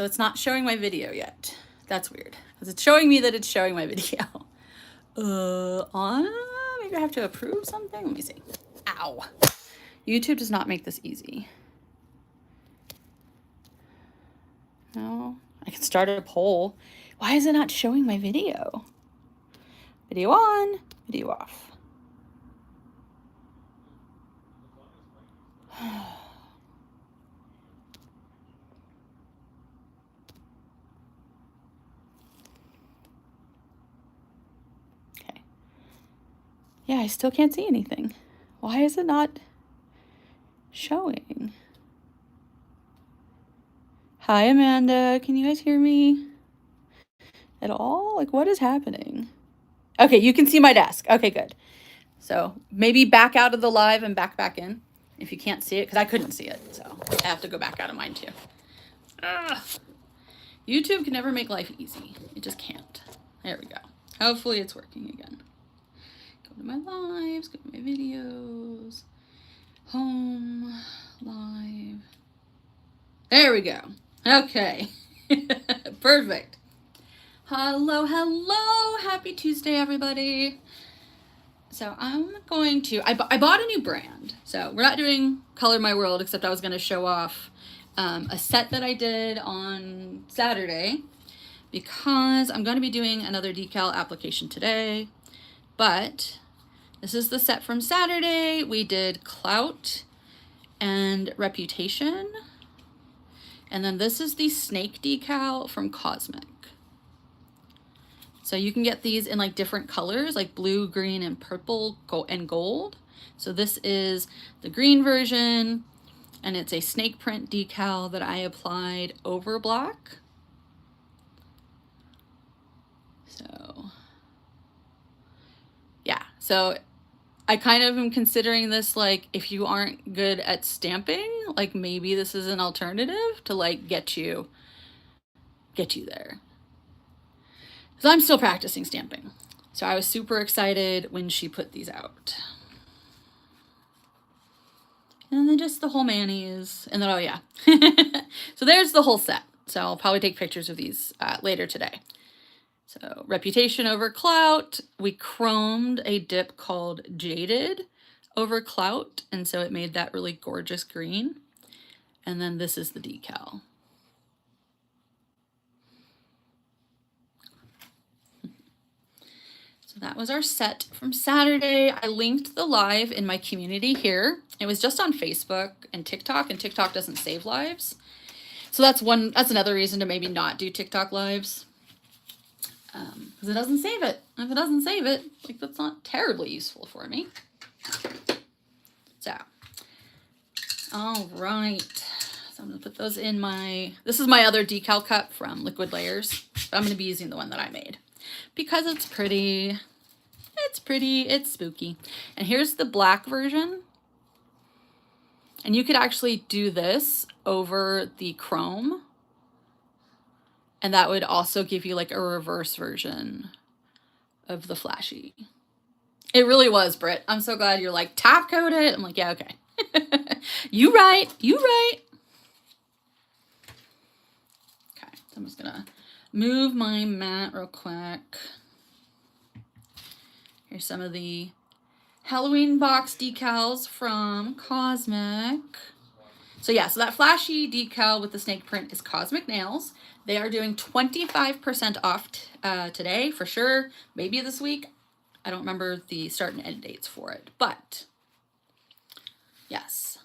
So it's not showing my video yet. That's weird, because it's showing me that it's showing my video. Maybe I have to approve something. Let me see. Ow. YouTube does not make this easy. No, I can start a poll. Why is it not showing my video? Video on, video off. Okay. Yeah, I still can't see anything. Why is it not showing? Hi, Amanda. Can you guys hear me at all? Like, what is happening? Okay, you can see my desk. Okay, good. So maybe back out of the live and back in if you can't see it, because I couldn't see it. So I have to go back out of mine too. Ugh. YouTube can never make life easy. It just can't. There we go. Hopefully it's working again. Go to my lives, go to my videos, home, live. There we go. Okay. Perfect. Hello, hello. Happy Tuesday, everybody. So I'm going to, I bought a new brand. So we're not doing Color My World, except I was going to show off a set that I did on Saturday, because I'm going to be doing another decal application today. But this is the set from Saturday. We did Clout and Reputation. And then this is the snake decal from Cosmic. So you can get these in like different colors, like blue, green, and purple, and gold. So this is the green version, and it's a snake print decal that I applied over black. So yeah, so I kind of am considering this, like, if you aren't good at stamping, like maybe this is an alternative to like get you there. So I'm still practicing stamping. So I was super excited when she put these out. And then just the whole manis. And then, oh yeah. So there's the whole set. So I'll probably take pictures of these later today. So Reputation over Clout. We chromed a dip called Jaded over Clout. And so it made that really gorgeous green. And then this is the decal. So that was our set from Saturday. I linked the live in my community here. It was just on Facebook and TikTok doesn't save lives. So that's another reason to maybe not do TikTok lives. Because it doesn't save it. If it doesn't save it, like, that's not terribly useful for me. So, all right. So I'm gonna put those in this is my other decal cup from Liquid Layers. But I'm gonna be using the one that I made, because it's pretty, it's spooky. And here's the black version. And you could actually do this over the chrome. And that would also give you like a reverse version of the flashy. It really was, Britt. I'm so glad you're like, top coat it. I'm like, yeah, okay. You right. Okay, so I'm just gonna move my mat real quick. Here's some of the Halloween box decals from Cosmic. So yeah, so that flashy decal with the snake print is Cosmic Nails. They are doing 25% off today for sure. Maybe this week. I don't remember the start and end dates for it, but yes.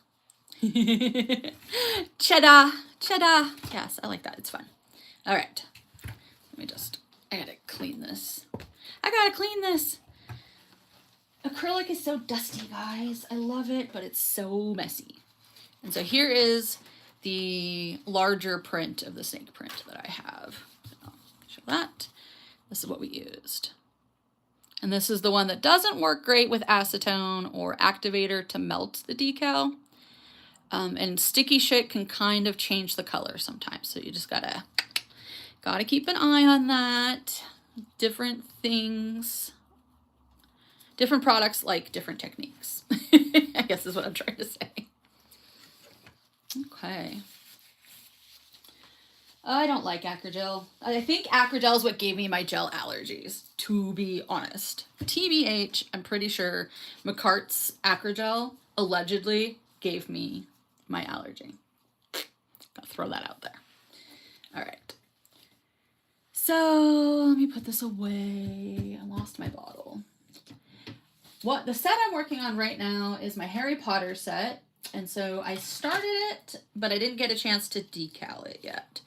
Cheddar. Yes, I like that. It's fun. All right. I gotta clean this. Acrylic is so dusty, guys. I love it, but it's so messy. And so here is the larger print of the snake print that I have. So I'll show that. This is what we used. And this is the one that doesn't work great with acetone or activator to melt the decal. And sticky shit can kind of change the color sometimes. So you just gotta keep an eye on that. Different things. Different products like different techniques. I guess is what I'm trying to say. Okay. I don't like acrogel. I think acrogel is what gave me my gel allergies, to be honest. TBH, I'm pretty sure McCart's acrogel allegedly gave me my allergy. Gotta throw that out there. All right. So let me put this away. I lost my bottle. The set I'm working on right now is my Harry Potter set. And so I started it, but I didn't get a chance to decal it yet.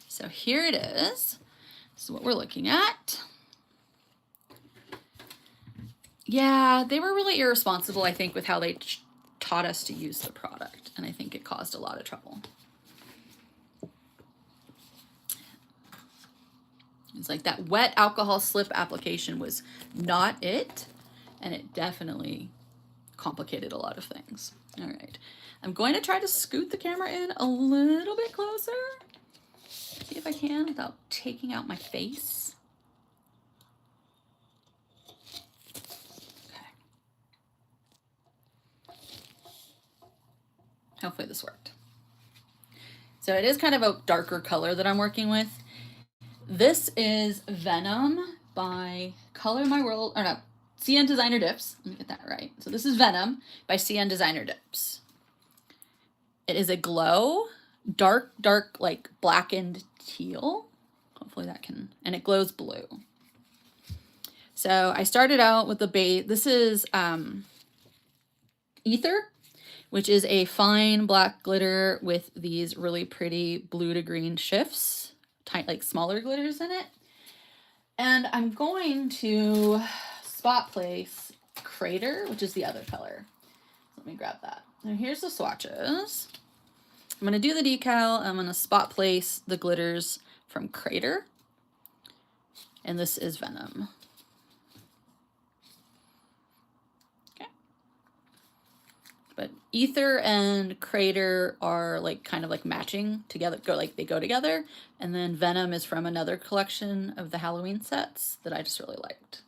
So here it is. This is what we're looking at. Yeah, they were really irresponsible, I think, with how they taught us to use the product. And I think it caused a lot of trouble. It's like that wet alcohol slip application was not it. And it definitely complicated a lot of things. All right. I'm going to try to scoot the camera in a little bit closer. See if I can without taking out my face. Okay. Hopefully this worked. So it is kind of a darker color that I'm working with. This is Venom by Color My World, or no, CN Designer Dips. Let me get that right. So this is Venom by CN Designer Dips. It is a glow, dark, like blackened teal. Hopefully that can, and it glows blue. So I started out with the base. This is Ether, which is a fine black glitter with these really pretty blue to green shifts, tight, like smaller glitters in it. And I'm going to spot place Crater, which is the other color. Let me grab that. Now here's the swatches. I'm going to do the decal. I'm going to spot place the glitters from Crater. And this is Venom. Okay. But Ether and Crater are like kind of like matching together, they go together. And then Venom is from another collection of the Halloween sets that I just really liked.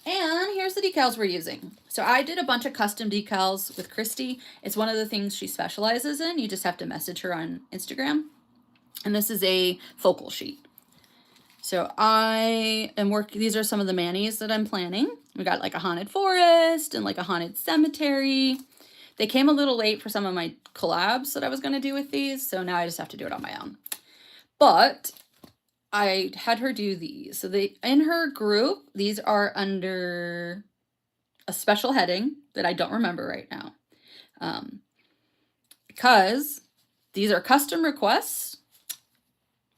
And here's the decals we're using. So I did a bunch of custom decals with Christy. It's one of the things she specializes in. You just have to message her on Instagram. And this is a focal sheet. So I am working, these are some of the manis that I'm planning. We got like a haunted forest and like a haunted cemetery. They came a little late for some of my collabs that I was going to do with these. So now I just have to do it on my own. But I had her do these. So in her group, these are under a special heading that I don't remember right now. Because these are custom requests.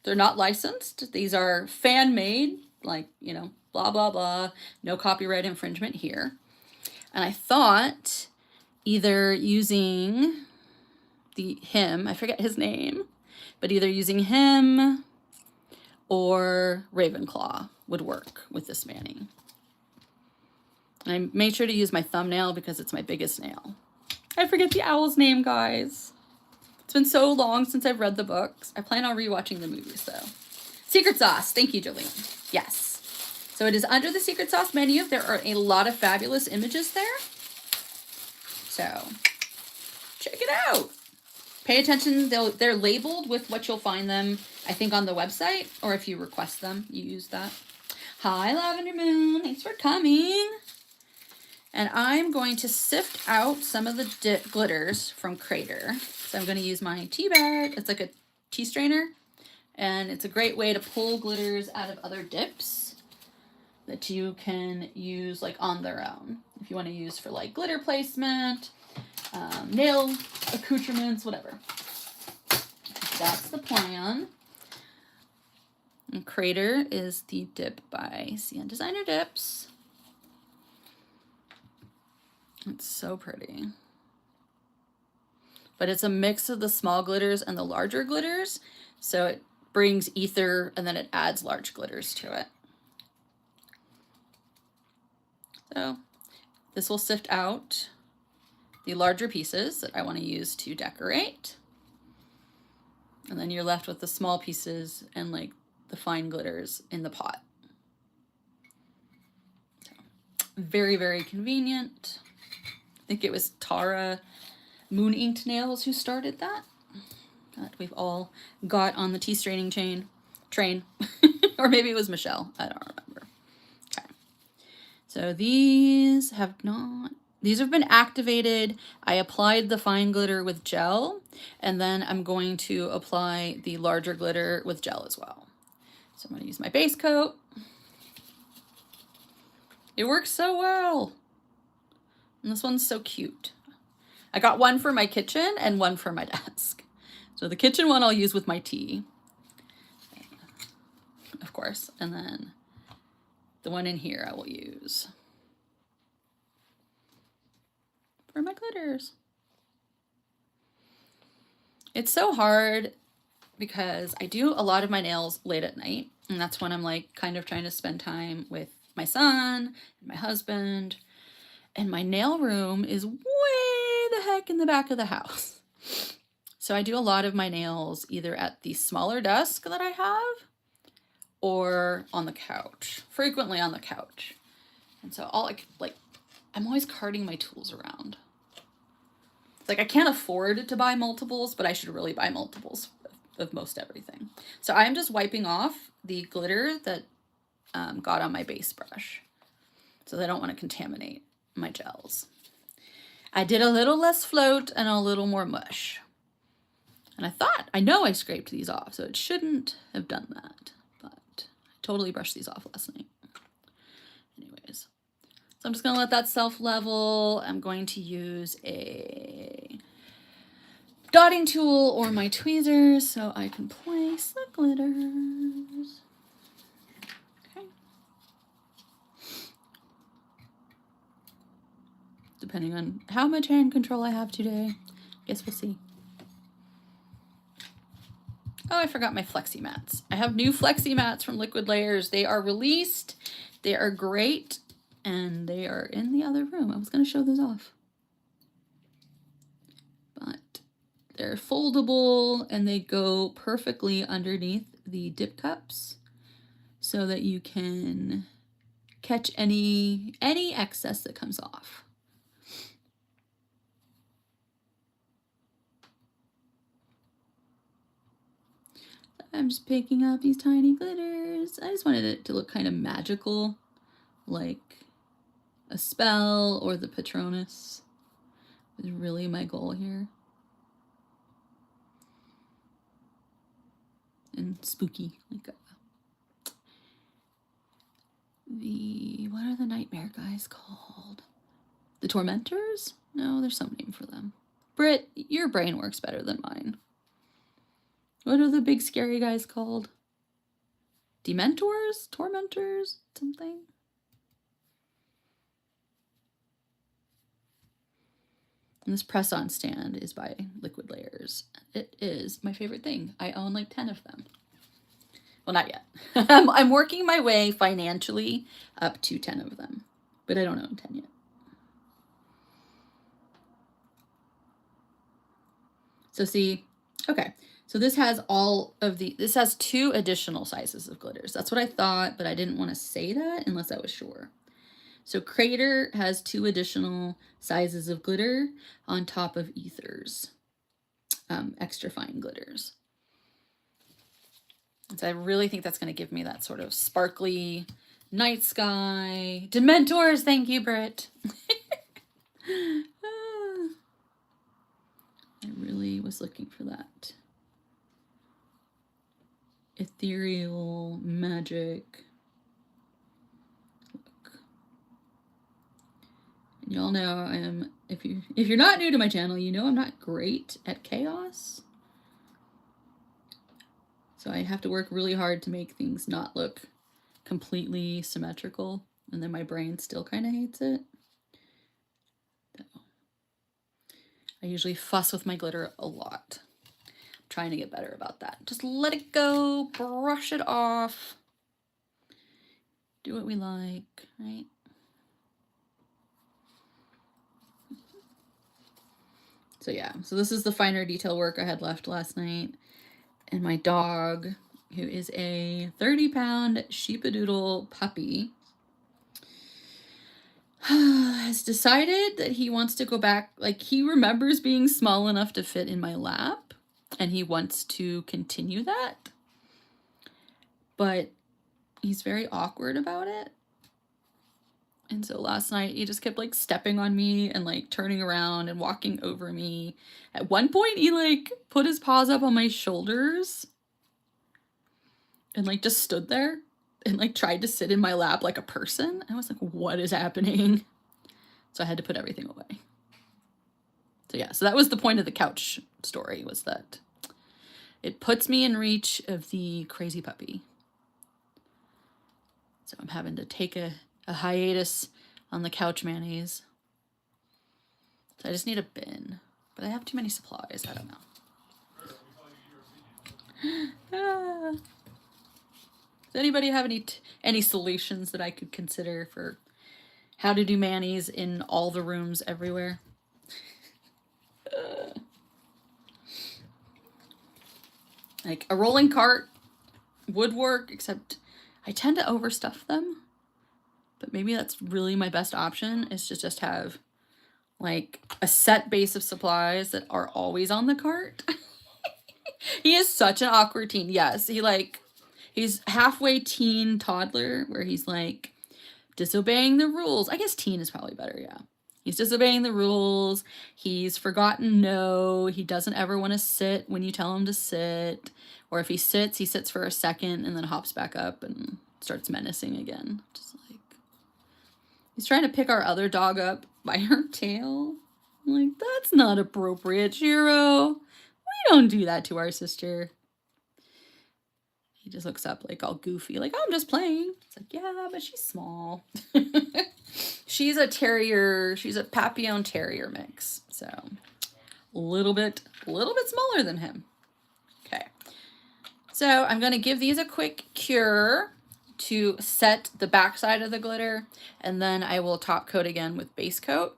They're not licensed. These are fan made, like, you know, blah, blah, blah. No copyright infringement here. And I thought either using him, I forget his name, but either using him or Ravenclaw would work with this mani. And I made sure to use my thumbnail because it's my biggest nail. I forget the owl's name, guys. It's been so long since I've read the books. I plan on rewatching the movies, though. Secret Sauce. Thank you, Jolene. Yes. So it is under the Secret Sauce menu. There are a lot of fabulous images there. So check it out. Pay attention. They're labeled with what you'll find them, I think, on the website. Or if you request them, you use that. Hi, Lavender Moon. Thanks for coming. And I'm going to sift out some of the glitters from Crater. So I'm going to use my tea bag. It's like a tea strainer. And it's a great way to pull glitters out of other dips that you can use like on their own. If you want to use for like glitter placement, nail accoutrements, whatever. That's the plan. And Crater is the dip by CN Designer Dips. It's so pretty. But it's a mix of the small glitters and the larger glitters. So it brings ether and then it adds large glitters to it. So this will sift out the larger pieces that I want to use to decorate. And then you're left with the small pieces and like the fine glitters in the pot. So, very, very convenient. I think it was Tara Moon Inked Nails who started that. that we've all got on the tea straining train. Or maybe it was Michelle. I don't remember. Okay. So these have been activated. I applied the fine glitter with gel, and then I'm going to apply the larger glitter with gel as well. So I'm going to use my base coat. It works so well. And this one's so cute. I got one for my kitchen and one for my desk. So the kitchen one I'll use with my tea, of course. And then the one in here I will use for my glitters. It's so hard because I do a lot of my nails late at night. And that's when I'm like kind of trying to spend time with my son and my husband. And my nail room is way the heck in the back of the house. So I do a lot of my nails either at the smaller desk that I have or on the couch, frequently on the couch. And so I'm always carting my tools around. It's like I can't afford to buy multiples, but I should really buy multiples of most everything. So I'm just wiping off the glitter that got on my base brush. So I don't want to contaminate my gels. I did a little less float and a little more mush. And I know I scraped these off, so it shouldn't have done that. But I totally brushed these off last night. Anyways, so I'm just going to let that self-level. I'm going to use a dotting tool or my tweezers so I can place the glitters. Okay. Depending on how much hand control I have today, guess we'll see. Oh, I forgot my flexi mats. I have new flexi mats from Liquid Layers. They are released. They are great. And they are in the other room. I was going to show those off. But they're foldable and they go perfectly underneath the dip cups so that you can catch any excess that comes off. I'm just picking up these tiny glitters. I just wanted it to look kind of magical, like a spell or the Patronus is really my goal here. And spooky, like what are the nightmare guys called? The Tormentors? No, there's some name for them. Britt, your brain works better than mine. What are the big scary guys called? Dementors? Tormentors? Something? And this press-on stand is by Liquid Layers. It is my favorite thing. I own like 10 of them. Well, not yet. I'm working my way financially up to 10 of them, but I don't own 10 yet. So see, okay. So this has this has 2 additional sizes of glitters. That's what I thought, but I didn't want to say that unless I was sure. So Crater has 2 additional sizes of glitter on top of Ethers, extra fine glitters. And so I really think that's going to give me that sort of sparkly night sky. Dementors, thank you, Britt. I really was looking for that ethereal magic look. And y'all know I am, if you're not new to my channel, you know I'm not great at chaos. So I have to work really hard to make things not look completely symmetrical, and then my brain still kind of hates it. So I usually fuss with my glitter a lot. Trying to get better about that. Just let it go, brush it off, do what we like, right? So yeah, so this is the finer detail work I had left last night. And my dog, who is a 30-pound sheepadoodle puppy, has decided that he wants to go back. Like, he remembers being small enough to fit in my lap. and he wants to continue that, but he's very awkward about it. And so last night he just kept like stepping on me and like turning around and walking over me. At one point he like put his paws up on my shoulders and like just stood there and like tried to sit in my lap like a person. I was like, what is happening? So I had to put everything away. So yeah, so that was the point of the couch story, was that it puts me in reach of the crazy puppy. So I'm having to take a hiatus on the couch mayonnaise. So I just need a bin, but I have too many supplies. I don't know. Does anybody have any solutions that I could consider for how to do mayonnaise in all the rooms everywhere? Like a rolling cart would work, except I tend to overstuff them. But maybe that's really my best option, is to just have like a set base of supplies that are always on the cart. He is such an awkward teen. Yes, he's halfway teen toddler, where he's like disobeying the rules. I guess teen is probably better, yeah. He's disobeying the rules. He's forgotten no. He doesn't ever want to sit when you tell him to sit. Or if he sits for a second and then hops back up and starts menacing again. Just like, he's trying to pick our other dog up by her tail. I'm like, that's not appropriate, Shiro. We don't do that to our sister. He just looks up like all goofy, like, oh, I'm just playing. It's like, yeah, but she's small. She's a terrier. She's a Papillon terrier mix. So a little bit smaller than him. Okay. So I'm going to give these a quick cure to set the backside of the glitter. And then I will top coat again with base coat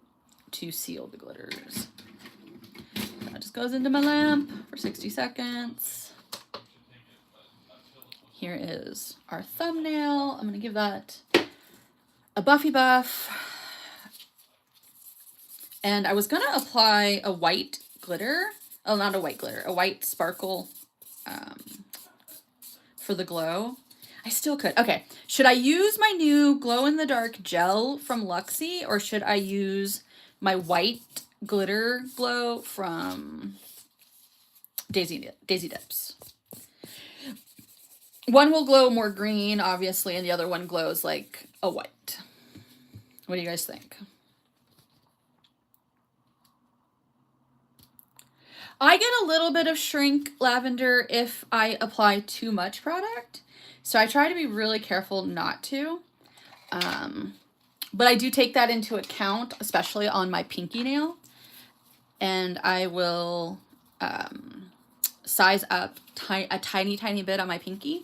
to seal the glitters. That just goes into my lamp for 60 seconds. Here is our thumbnail. I'm going to give that a buffy buff. And I was going to apply a white glitter. Oh, not a white glitter. A white sparkle for the glow. I still could. Okay. Should I use my new glow-in-the-dark gel from Luxie, or should I use my white glitter glow from Daisy Dips? One will glow more green, obviously, and the other one glows like a white. What do you guys think? I get a little bit of shrink lavender if I apply too much product. So I try to be really careful not to. But I do take that into account, especially on my pinky nail. And I will size up a tiny, tiny bit on my pinky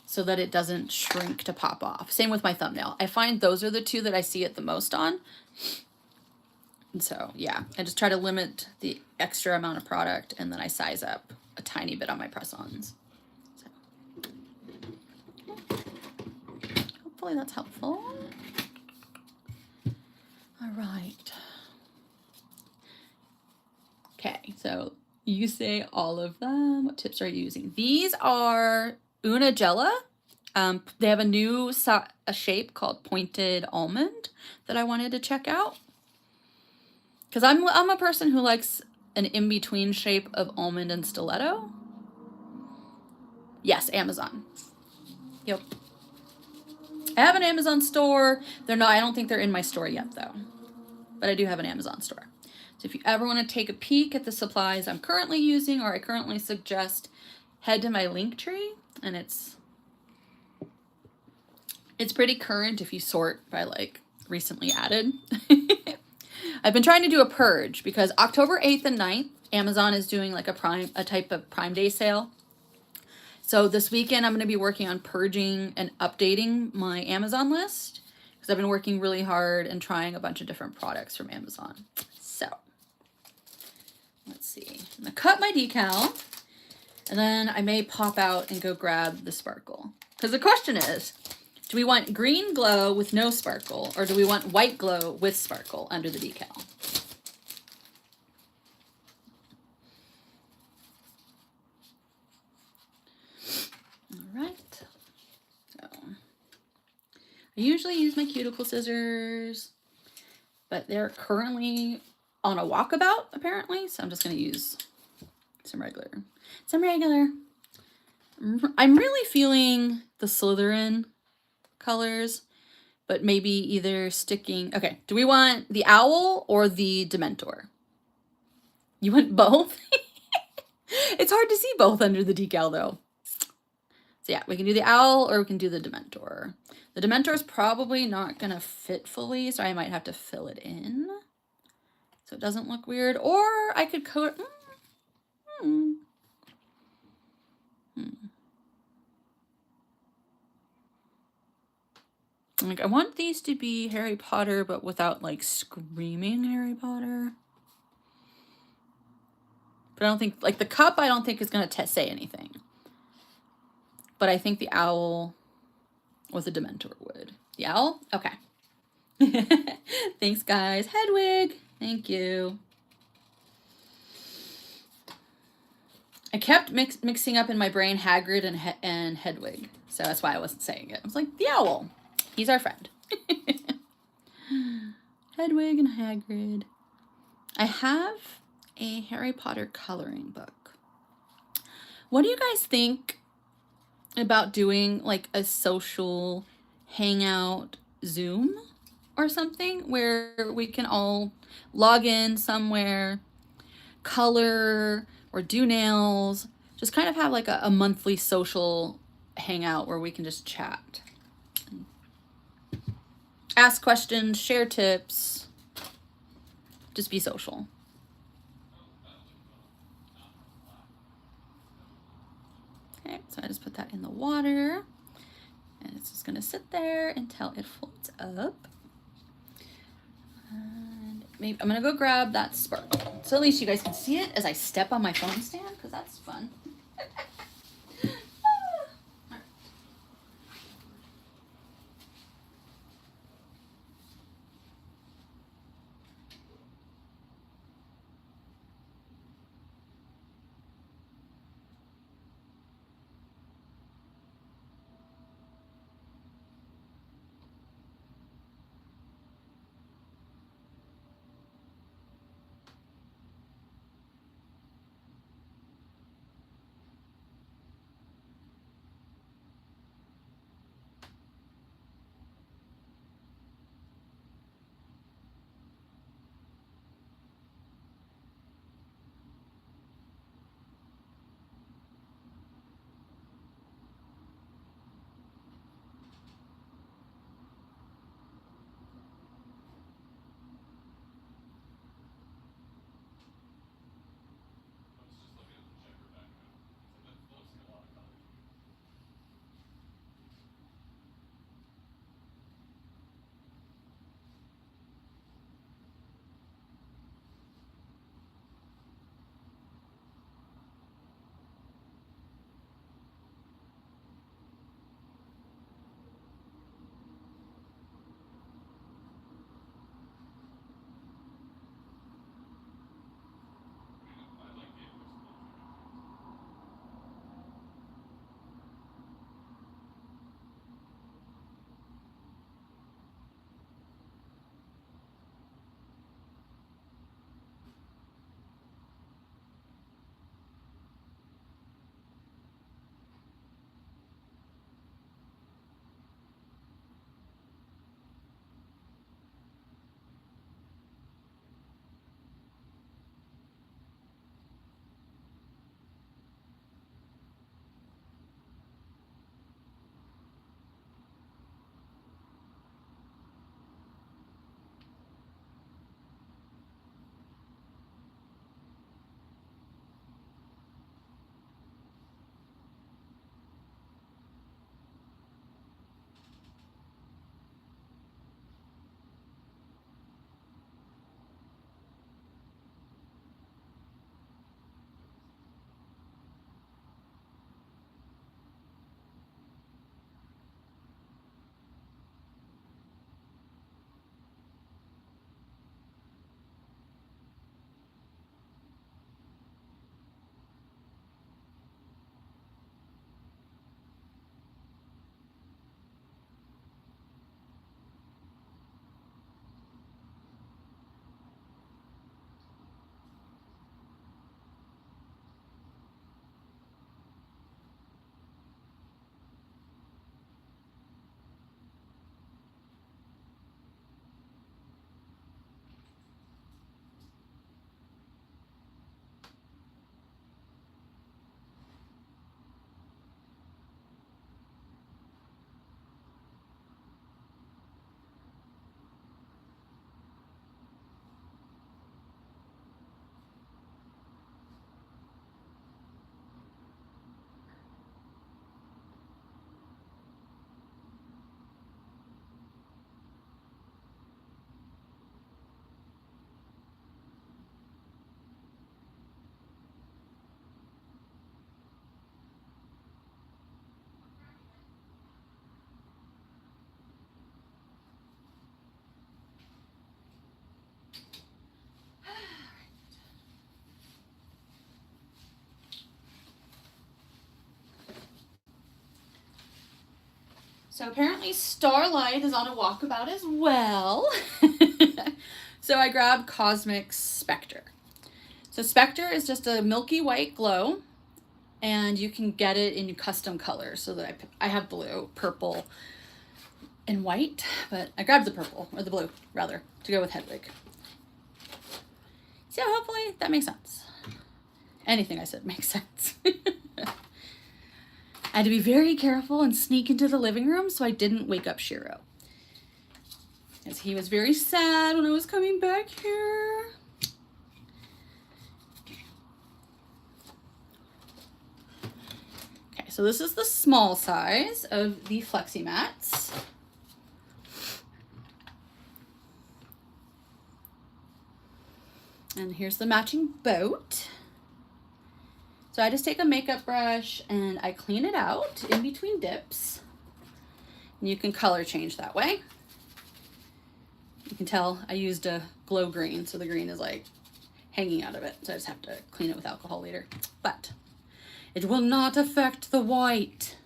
so that it doesn't shrink to pop off. Same with my thumbnail. I find those are the two that I see it the most on. And so, yeah, I just try to limit the extra amount of product, and then I size up a tiny bit on my press-ons. So, hopefully that's helpful. All right. Okay, so you say all of them. What tips are you using? These are Una Gela. They have a new shape called Pointed Almond that I wanted to check out. Because I'm a person who likes an in-between shape of almond and stiletto. Yes, Amazon. Yep. I have an Amazon store. I don't think they're in my store yet, though. But I do have an Amazon store. So if you ever want to take a peek at the supplies I'm currently using, or I currently suggest, head to my link tree. And it's pretty current if you sort by, like, recently added. I've been trying to do a purge because October 8th and 9th, Amazon is doing like a type of Prime Day sale. So this weekend I'm going to be working on purging and updating my Amazon list because I've been working really hard and trying a bunch of different products from Amazon. So let's see. I'm going to cut my decal, and then I may pop out and go grab the sparkle. Because the question is, do we want green glow with no sparkle, or do we want white glow with sparkle under the decal? I usually use my cuticle scissors, but they're currently on a walkabout apparently, so I'm just gonna use some regular. I'm really feeling the Slytherin colors, but maybe either sticking. Okay, do we want the owl or the Dementor? You want both? It's hard to see both under the decal though. So yeah, we can do the owl or we can do the Dementor. The Dementor is probably not gonna fit fully, so I might have to fill it in so it doesn't look weird. Or I could coat. Like, I want these to be Harry Potter, but without like screaming Harry Potter. But I don't think, like, the cup I don't think is gonna say anything. But I think the owl with the Dementor would. The owl? Okay. Thanks, guys. Hedwig, thank you. I kept mixing up in my brain Hagrid and Hedwig, so that's why I wasn't saying it. I was like, the owl. He's our friend. Hedwig and Hagrid. I have a Harry Potter coloring book. What do you guys think about doing like a social hangout Zoom or something where we can all log in somewhere, color or do nails, just kind of have like a monthly social hangout where we can just chat, ask questions, share tips, just be social. Okay, so I just put that in the water and it's just gonna sit there until it floats up. And maybe I'm gonna go grab that sparkle so at least you guys can see it as I step on my phone stand, because that's fun. So apparently Starlight is on a walkabout as well. So I grabbed Cosmic Spectre. So Spectre is just a milky white glow, and you can get it in custom colors. So that I have blue, purple, and white, but I grabbed the purple, or the blue rather, to go with Hedwig. So hopefully that makes sense. Anything I said makes sense. I had to be very careful and sneak into the living room so I didn't wake up Shiro, as he was very sad when I was coming back here. Okay, so this is the small size of the Flexi Mats. And here's the matching boat. So I just take a makeup brush and I clean it out in between dips. And you can color change that way. You can tell I used a glow green, so the green is like hanging out of it. So I just have to clean it with alcohol later. But it will not affect the white.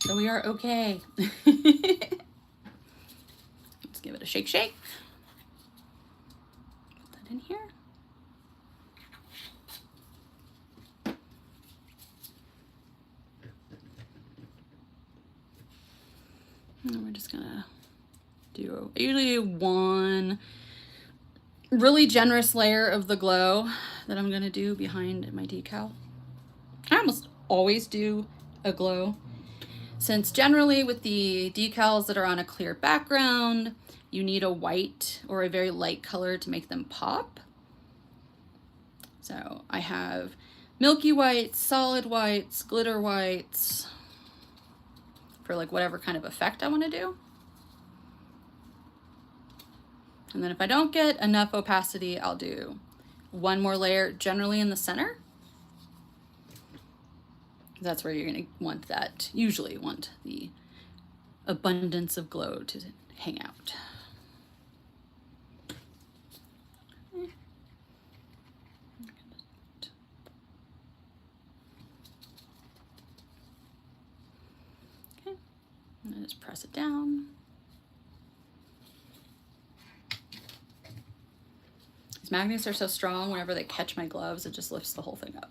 So we are okay. Let's give it a shake shake. Put that in here. And we're just gonna do usually one really generous layer of the glow that I'm gonna do behind my decal. I almost always do a glow, since generally with the decals that are on a clear background, you need a white or a very light color to make them pop. So I have milky whites, solid whites, glitter whites, for like whatever kind of effect I want to do. And then if I don't get enough opacity, I'll do one more layer, generally in the center. That's where you're going to want that, usually want the abundance of glow to hang out. Okay, and then just press it down. These magnets are so strong, whenever they catch my gloves, it just lifts the whole thing up.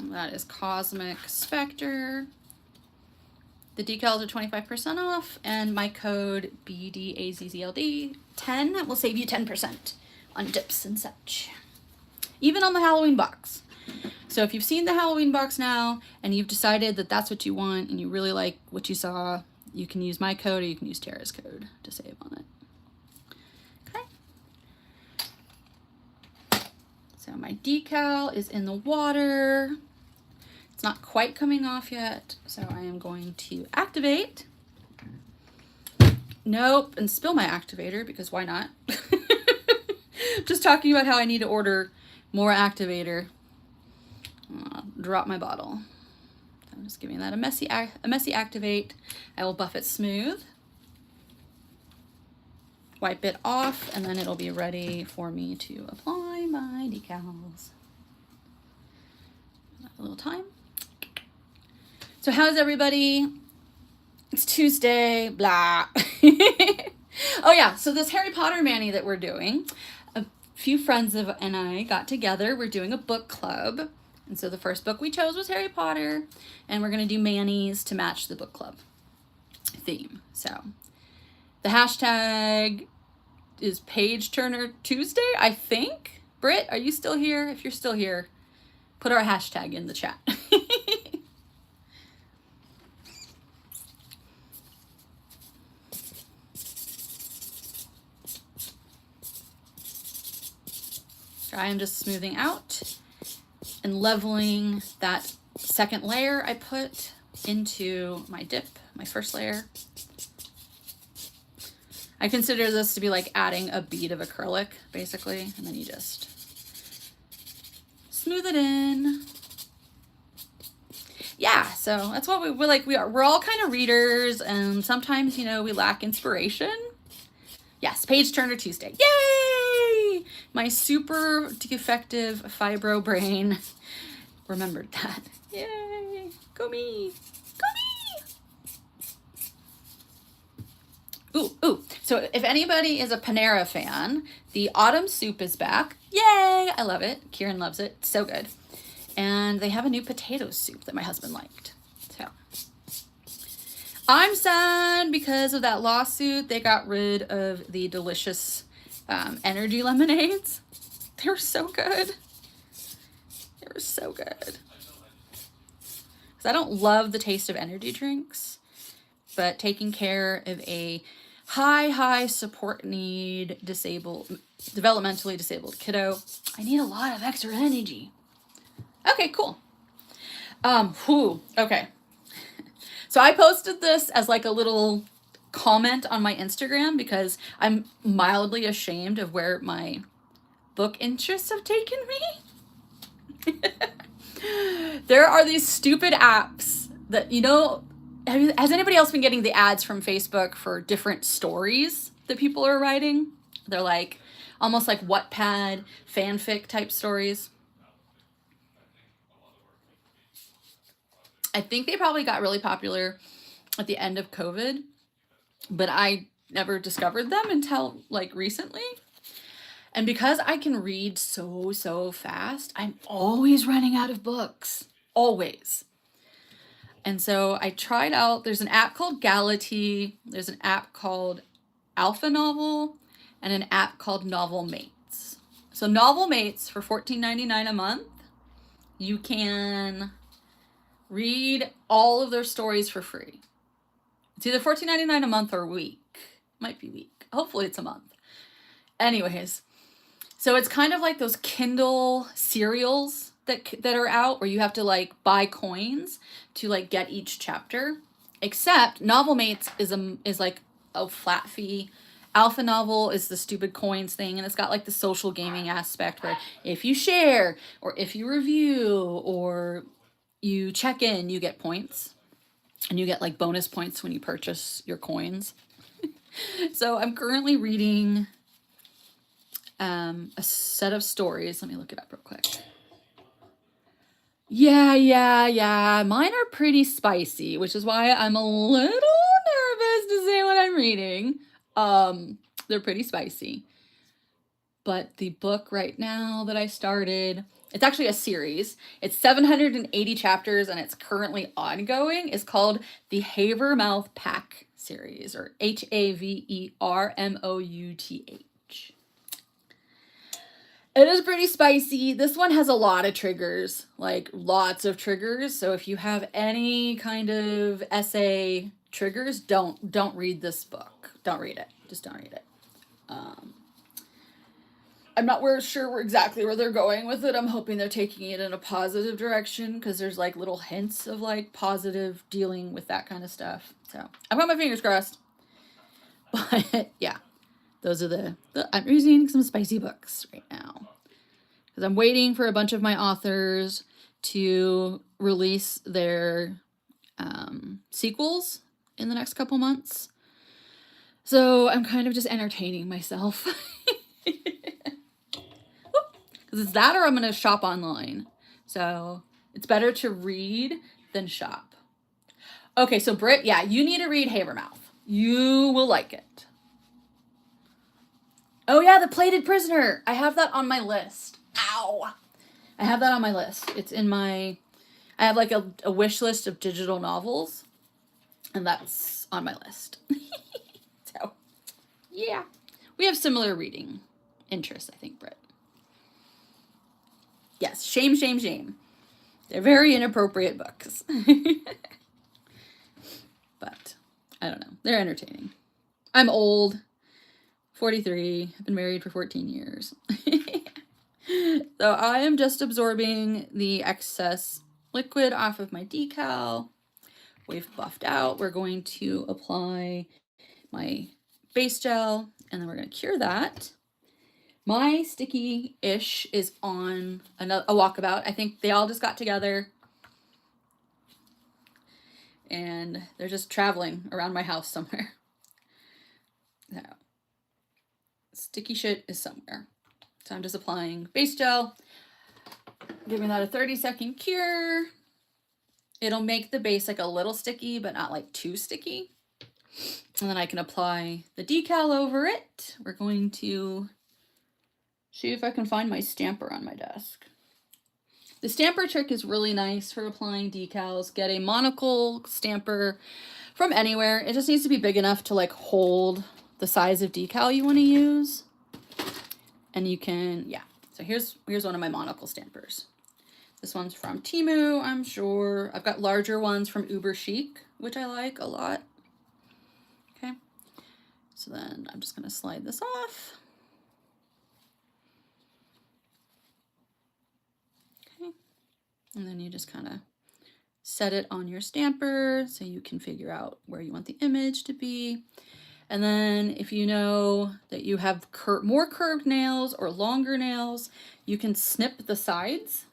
That is Cosmic Spectre. The decals are 25% off, and my code BDazzld 10 will save you 10% on dips and such, even on the Halloween box. So if you've seen the Halloween box now and you've decided that that's what you want and you really like what you saw, you can use my code or you can use Tara's code to save on it. Okay. So my decal is in the water. It's not quite coming off yet, so I am going to activate. Nope, and spill my activator, because why not? Just talking about how I need to order more activator. Drop my bottle. I'm just giving that a messy activate. I will buff it smooth. Wipe it off, and then it'll be ready for me to apply my decals. A little time. So how's everybody? It's Tuesday, blah. Oh yeah, so this Harry Potter mani that we're doing, a few friends and I got together. We're doing a book club. And so the first book we chose was Harry Potter, and we're gonna do manis to match the book club theme. So the hashtag is Page Turner Tuesday, I think. Britt, are you still here? If you're still here, put our hashtag in the chat. I am just smoothing out and leveling that second layer I put into my dip, my first layer. I consider this to be like adding a bead of acrylic, basically, and then you just smooth it in. Yeah, so that's what we're like. We're all kind of readers, and sometimes, you know, we lack inspiration. Yes, Page Turner Tuesday. Yay! My super defective fibro brain remembered that. Yay! Go me! Go me! Ooh. So if anybody is a Panera fan, the autumn soup is back. Yay! I love it. Kieran loves it. So good. And they have a new potato soup that my husband liked. So I'm sad because of that lawsuit. They got rid of the delicious energy lemonades. They were so good. They were so good. Because I don't love the taste of energy drinks, but taking care of a high support need developmentally disabled kiddo, I need a lot of extra energy. Okay, cool. Okay. So I posted this as like a little comment on my Instagram because I'm mildly ashamed of where my book interests have taken me. There are these stupid apps that, you know, has anybody else been getting the ads from Facebook for different stories that people are writing? They're like almost like Wattpad fanfic type stories. I think they probably got really popular at the end of COVID, but I never discovered them until like recently. And because I can read so fast, I'm always running out of books. Always. And so I tried out, there's an app called Gality, there's an app called Alpha Novel, and an app called Novel Mates. So Novel Mates for $14.99 a month, you can read all of their stories for free. It's either $14.99 a month or a week. Might be week. Hopefully it's a month. Anyways, so it's kind of like those Kindle serials that are out where you have to like buy coins to like get each chapter. Except Novel Mates is like a flat fee. Alpha Novel is the stupid coins thing, and it's got like the social gaming aspect where if you share or if you review or you check in, you get points. And you get like bonus points when you purchase your coins. So I'm currently reading a set of stories. Let me look it up real quick. Yeah. Mine are pretty spicy, which is why I'm a little nervous to say what I'm reading. They're pretty spicy. But the book right now that I started, it's actually a series. It's 780 chapters and it's currently ongoing. It's called the Havermouth Pack series, or Havermouth. It is pretty spicy. This one has a lot of triggers, like lots of triggers. So if you have any kind of essay triggers, don't read this book. Don't read it. Just don't read it. I'm not sure exactly where they're going with it. I'm hoping they're taking it in a positive direction because there's like little hints of like positive dealing with that kind of stuff. So I've got my fingers crossed. But yeah, those are I'm reading some spicy books right now because I'm waiting for a bunch of my authors to release their sequels in the next couple months. So I'm kind of just entertaining myself. Because it's that or I'm going to shop online. So it's better to read than shop. Okay, so Britt, yeah, you need to read Havermouth. You will like it. Oh yeah, The Plated Prisoner. I have that on my list. Ow. I have that on my list. It's in my... I have like a wish list of digital novels. And that's on my list. So, yeah. We have similar reading interests, I think, Britt. Yes, shame. They're very inappropriate books. But, I don't know. They're entertaining. I'm old. 43. I've been married for 14 years. So I am just absorbing the excess liquid off of my decal. We've buffed out. We're going to apply my base gel, and then we're going to cure that. My sticky-ish is on a walkabout. I think they all just got together and they're just traveling around my house somewhere. No. Sticky shit is somewhere. So I'm just applying base gel, giving that a 30-second cure. It'll make the base like a little sticky, but not like too sticky. And then I can apply the decal over it. We're going to see if I can find my stamper on my desk. The stamper trick is really nice for applying decals. Get a monocle stamper from anywhere. It just needs to be big enough to like hold the size of decal you want to use. And you can, yeah. So here's one of my monocle stampers. This one's from Temu, I'm sure. I've got larger ones from Uber Chic, which I like a lot. Okay. So then I'm just going to slide this off. Okay. And then you just kind of set it on your stamper so you can figure out where you want the image to be. And then if you know that you have more curved nails or longer nails, you can snip the sides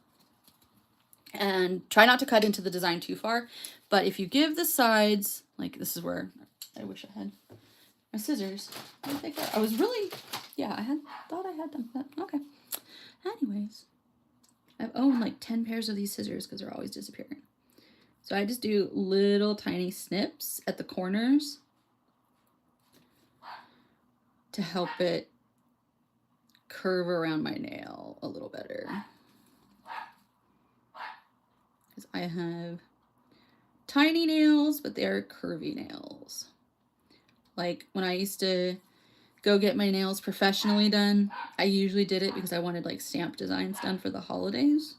and try not to cut into the design too far. But if you give the sides, like this is where I wish I had my scissors. I was really, yeah, thought I had them, but okay. Anyways, I've owned like 10 pairs of these scissors because they're always disappearing. So I just do little tiny snips at the corners to help it curve around my nail a little better. Because I have tiny nails, but they're curvy nails. Like when I used to go get my nails professionally done, I usually did it because I wanted like stamp designs done for the holidays.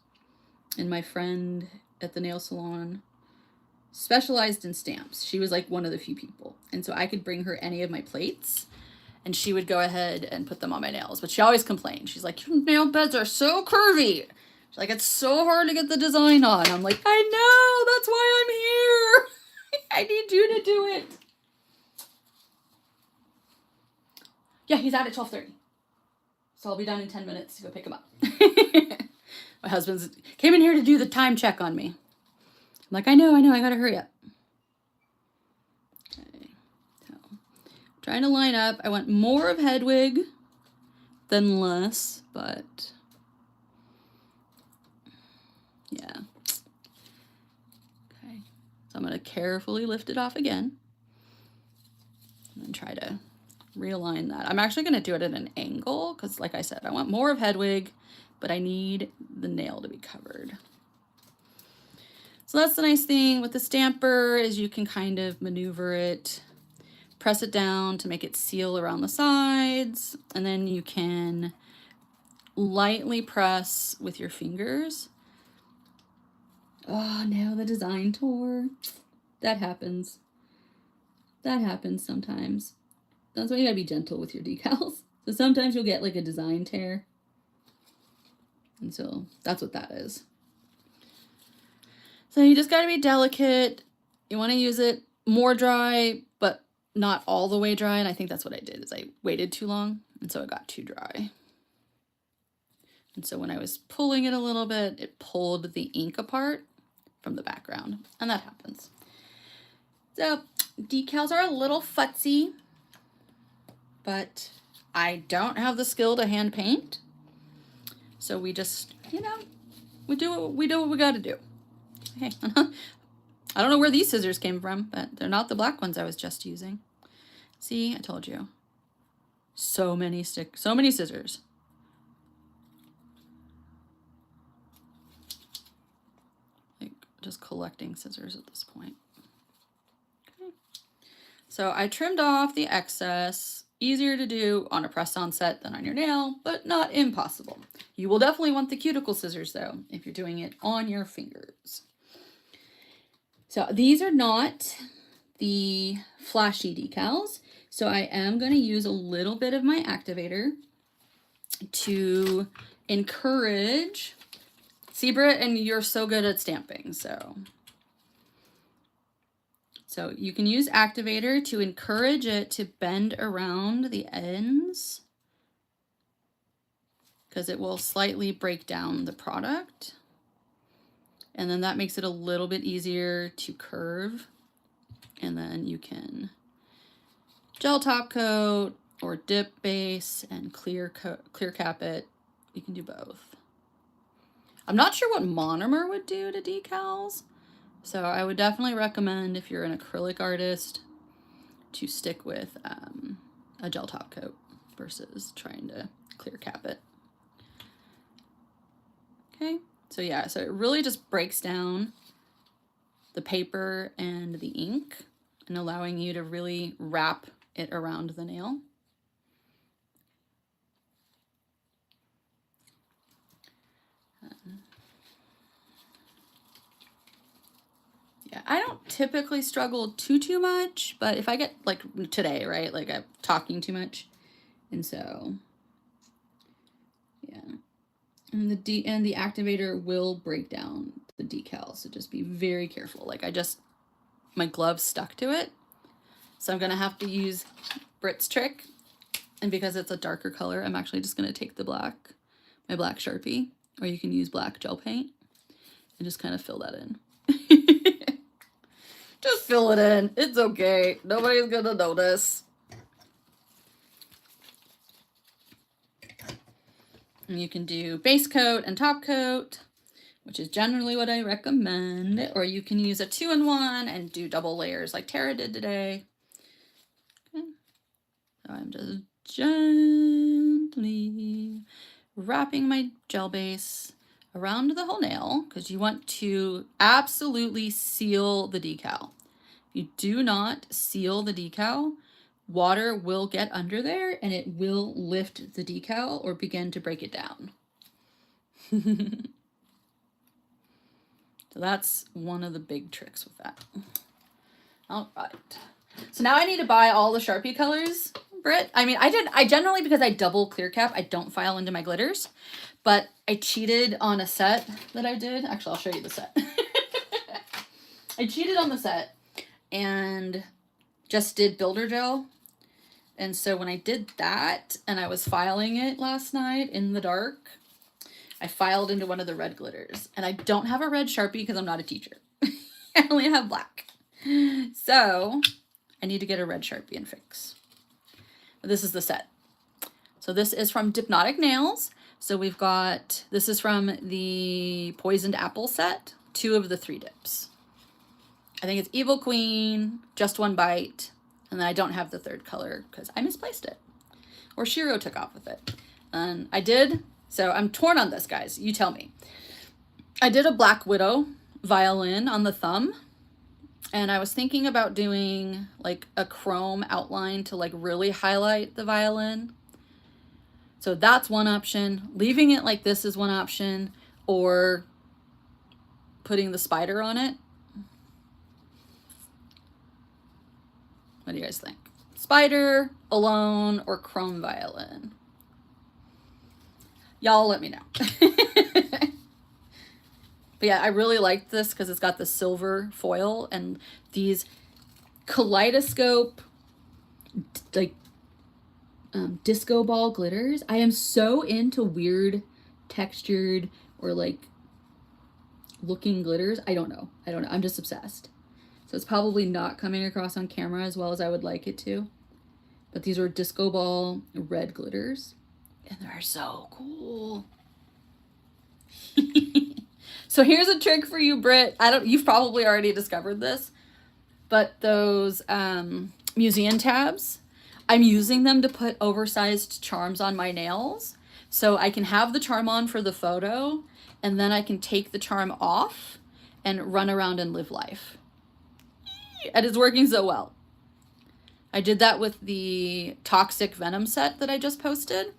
And my friend at the nail salon specialized in stamps. She was like one of the few people. And so I could bring her any of my plates and she would go ahead and put them on my nails. But she always complained. She's like, your nail beds are so curvy. She's like, it's so hard to get the design on. I'm like, I know, that's why I'm here. I need you to do it. Yeah, he's out at 12:30. So I'll be done in 10 minutes to go pick him up. My husband's came in here to do the time check on me. I'm like, I know, I gotta hurry up. Okay, so trying to line up. I want more of Hedwig than less, but yeah. Okay, so I'm gonna carefully lift it off again and then try to realign that. I'm actually gonna do it at an angle because like I said, I want more of Hedwig, but I need the nail to be covered. So that's the nice thing with the stamper is you can kind of maneuver it, press it down to make it seal around the sides, and then you can lightly press with your fingers. Oh no, the design tore. That happens. That happens sometimes. That's why you gotta be gentle with your decals. So sometimes you'll get like a design tear. And so that's what that is. So you just gotta be delicate. You wanna use it more dry, but not all the way dry. And I think that's what I did is I waited too long. And so it got too dry. And so when I was pulling it a little bit, it pulled the ink apart from the background. And that happens. So decals are a little futzy, but I don't have the skill to hand paint. So we just, you know, we do what we gotta do. Okay. I don't know where these scissors came from, but they're not the black ones I was just using. See, I told you. So many scissors. Like just collecting scissors at this point. Okay. So I trimmed off the excess. Easier to do on a press-on set than on your nail, but not impossible. You will definitely want the cuticle scissors though, if you're doing it on your fingers. So these are not the flashy decals. So I am going to use a little bit of my activator to encourage. See, Britt, and you're so good at stamping, so you can use activator to encourage it to bend around the ends because it will slightly break down the product. And then that makes it a little bit easier to curve. And then you can gel top coat or dip base and clear cap it You can do both. I'm not sure what monomer would do to decals, so I would definitely recommend, if you're an acrylic artist, to stick with a gel top coat versus trying to clear cap it. Okay, so yeah, so it really just breaks down the paper and the ink and allowing you to really wrap it around the nail. Yeah, I don't typically struggle too much, but if I get, like today, right, like I'm talking too much, and so yeah, and the activator will break down the decal, so just be very careful. Like my glove stuck to it, so I'm gonna have to use Britt's trick, and because it's a darker color, I'm actually just gonna take my black Sharpie, or you can use black gel paint, and just kind of fill that in. Just fill it in. It's okay. Nobody's gonna notice. And you can do base coat and top coat, which is generally what I recommend. Or you can use a 2-in-1 and do double layers like Tara did today. Okay. So I'm just gently wrapping my gel base around the whole nail, because you want to absolutely seal the decal. If you do not seal the decal, water will get under there and it will lift the decal or begin to break it down. So that's one of the big tricks with that. All right. So now I need to buy all the Sharpie colors, Britt. I mean, I generally, because I double clear cap, I don't file into my glitters, but I cheated on a set that I did. Actually, I'll show you the set. I cheated on the set and just did builder gel. And so when I did that and I was filing it last night in the dark, I filed into one of the red glitters. And I don't have a red Sharpie because I'm not a teacher. I only have black. So I need to get a red Sharpie and fix. But this is the set. So this is from Hypnotic Nails. So we've got, this is from the Poisoned Apple set, 2 of the 3 dips. I think it's Evil Queen, Just One Bite, and then I don't have the 3rd color because I misplaced it. Or Shiro took off with it. And I did, so I'm torn on this, guys. You tell me. I did a Black Widow violin on the thumb, and I was thinking about doing like a chrome outline to like really highlight the violin. So that's one option. Leaving it like this is one option, or putting the spider on it. What do you guys think? Spider, alone, or chrome violin? Y'all let me know. But yeah, I really like this because it's got the silver foil and these kaleidoscope, like disco ball glitters. I am so into weird textured or like looking glitters. I don't know. I'm just obsessed. So it's probably not coming across on camera as well as I would like it to. But these are disco ball red glitters. And they're so cool. So here's a trick for you, Britt. You've probably already discovered this, but those museum tabs, I'm using them to put oversized charms on my nails. So I can have the charm on for the photo, and then I can take the charm off and run around and live life. And it's working so well. I did that with the Toxic Venom set that I just posted.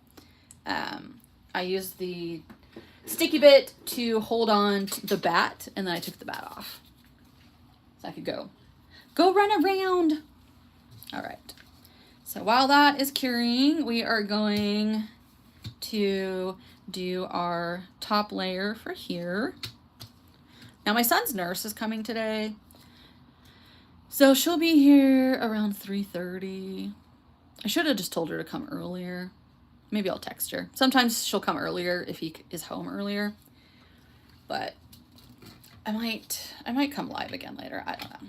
I used the sticky bit to hold on to the bat, and then I took the bat off. So I could go run around. All right. So while that is curing, we are going to do our top layer for here. Now my son's nurse is coming today. So she'll be here around 3:30. I should have just told her to come earlier. Maybe I'll text her. Sometimes she'll come earlier if he is home earlier. But I might come live again later. I don't know.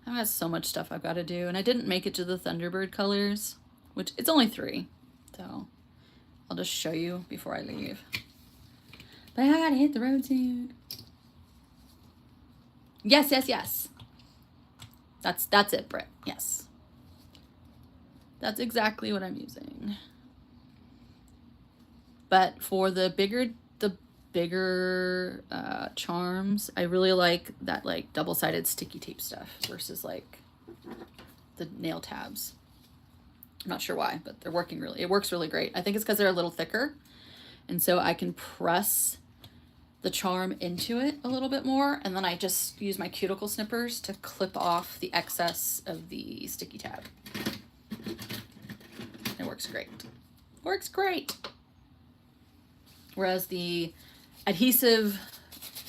I've got so much stuff I've got to do. And I didn't make it to the Thunderbird colors, which it's only 3. So I'll just show you before I leave. But I gotta hit the road soon. Yes, yes, yes. That's it, Britt. Yes. That's exactly what I'm using. But for the bigger charms, I really like that like double-sided sticky tape stuff versus like the nail tabs. I'm not sure why, but they're working really, it works really great. I think it's because they're a little thicker. And so I can press the charm into it a little bit more. And then I just use my cuticle snippers to clip off the excess of the sticky tab. It works great. Works great. Whereas the adhesive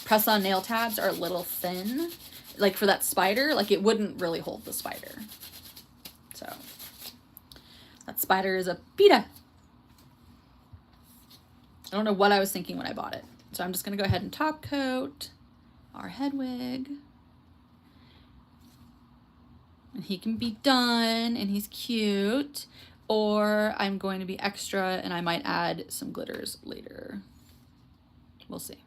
press-on nail tabs are a little thin. Like for that spider, like it wouldn't really hold the spider. So that spider is a pita. I don't know what I was thinking when I bought it. So I'm just gonna go ahead and top coat our head wig. And he can be done and he's cute. Or I'm going to be extra and I might add some glitters later. We'll see.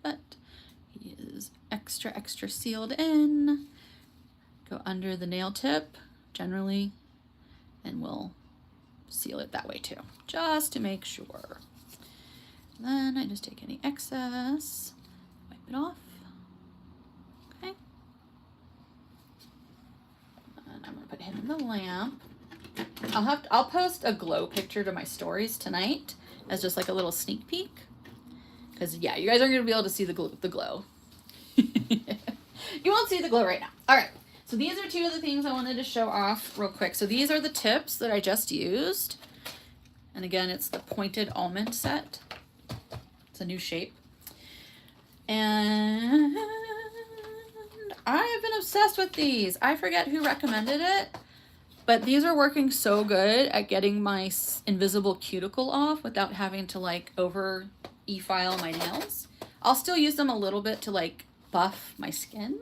But he is extra, extra sealed in. Go under the nail tip generally, and we'll seal it that way too, just to make sure. Then I just take any excess, wipe it off. Okay. And I'm gonna put him in the lamp. I'll post a glow picture to my stories tonight as just like a little sneak peek. Because yeah, you guys aren't gonna be able to see the glow. You won't see the glow right now. All right. So these are two of the things I wanted to show off real quick. So these are the tips that I just used. And again, it's the pointed almond set. It's a new shape. And I have been obsessed with these. I forget who recommended it, but these are working so good at getting my invisible cuticle off without having to like over efile my nails. I'll still use them a little bit to like buff my skin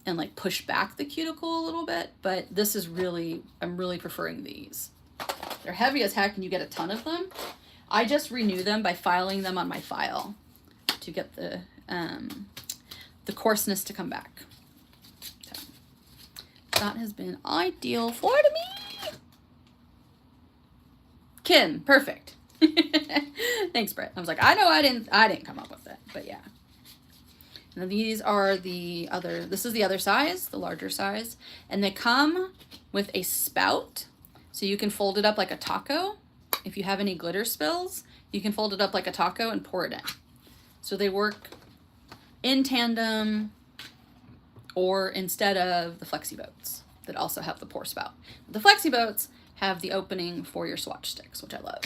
and like push back the cuticle a little bit, but this is really, I'm really preferring these. They're heavy as heck and you get a ton of them. I just renew them by filing them on my file to get the coarseness to come back. So that has been ideal for me. Kim, perfect. Thanks, Britt. I was like, I know I didn't come up with it, but yeah. Now these are the other, this is the other size, the larger size, and they come with a spout, so you can fold it up like a taco. If you have any glitter spills, you can fold it up like a taco and pour it in. So they work in tandem or instead of the flexi boats that also have the pour spout. The flexi boats have the opening for your swatch sticks, which I love.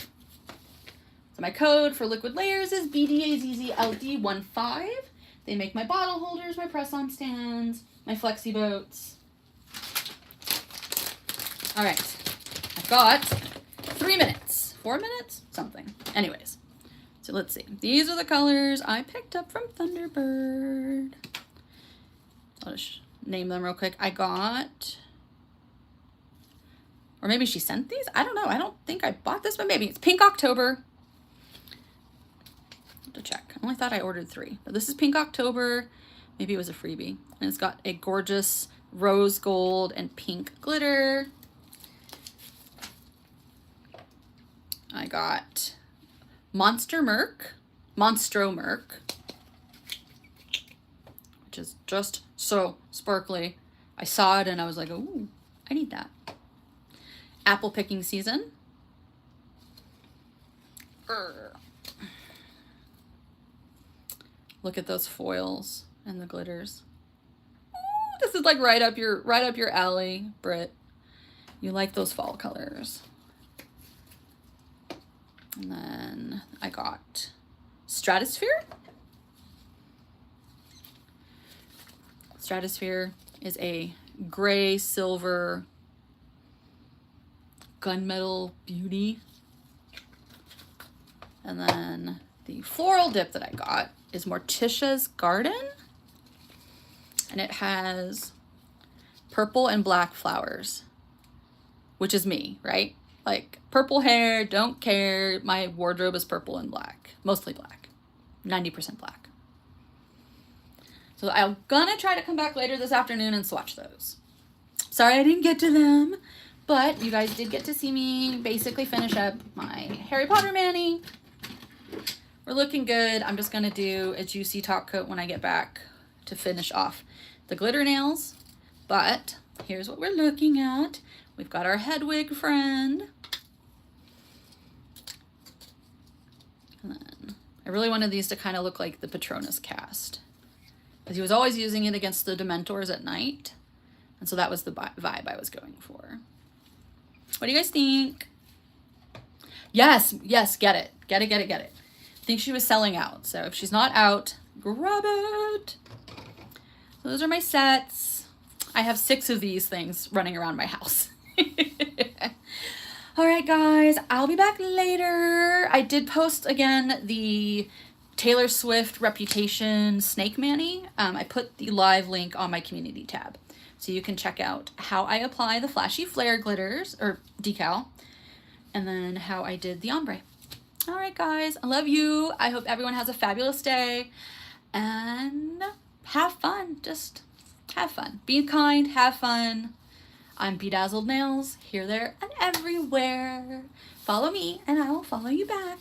So my code for liquid layers is BDazzld15. They make my bottle holders, my press-on stands, my flexi boats. All right, I've got 3 minutes, 4 minutes, something. Anyways, so let's see. These are the colors I picked up from Thunderbird. I'll just name them real quick. I got, or maybe she sent these? I don't know. I don't think I bought this, but maybe it's Pink October. To check. I only thought I ordered 3, but this is Pink October. Maybe it was a freebie. And it's got a gorgeous rose gold and pink glitter. I got Monstro Merc, which is just so sparkly. I saw it and I was like, ooh, I need that. Apple picking season. Look at those foils and the glitters. Ooh, this is like right up your alley, Britt. You like those fall colors. And then I got Stratosphere. Stratosphere is a gray silver gunmetal beauty. And then the floral dip that I got is Morticia's Garden, and it has purple and black flowers, which is me, right? Like, purple hair, don't care. My wardrobe is purple and black. Mostly black. 90% black. So I'm gonna try to come back later this afternoon and swatch those. Sorry I didn't get to them, but you guys did get to see me basically finish up my Harry Potter mani. We're looking good. I'm just gonna do a juicy top coat when I get back to finish off the glitter nails. But here's what we're looking at. We've got our Hedwig friend. And then I really wanted these to kind of look like the Patronus cast, because he was always using it against the Dementors at night. And so that was the vibe I was going for. What do you guys think? Yes, yes, get it. Get it, get it, get it. I think she was selling out. So if she's not out, grab it. So those are my sets. I have 6 of these things running around my house. All right, guys, I'll be back later. I did post again the Taylor Swift Reputation Snake Mani. I put the live link on my community tab, so you can check out how I apply the flashy flare glitters or decal, and then how I did the ombre. All right, guys, I love you. I hope everyone has a fabulous day, and have fun. Just have fun. Be kind, have fun. I'm BDazzldNails, here, there, and everywhere. Follow me, and I will follow you back.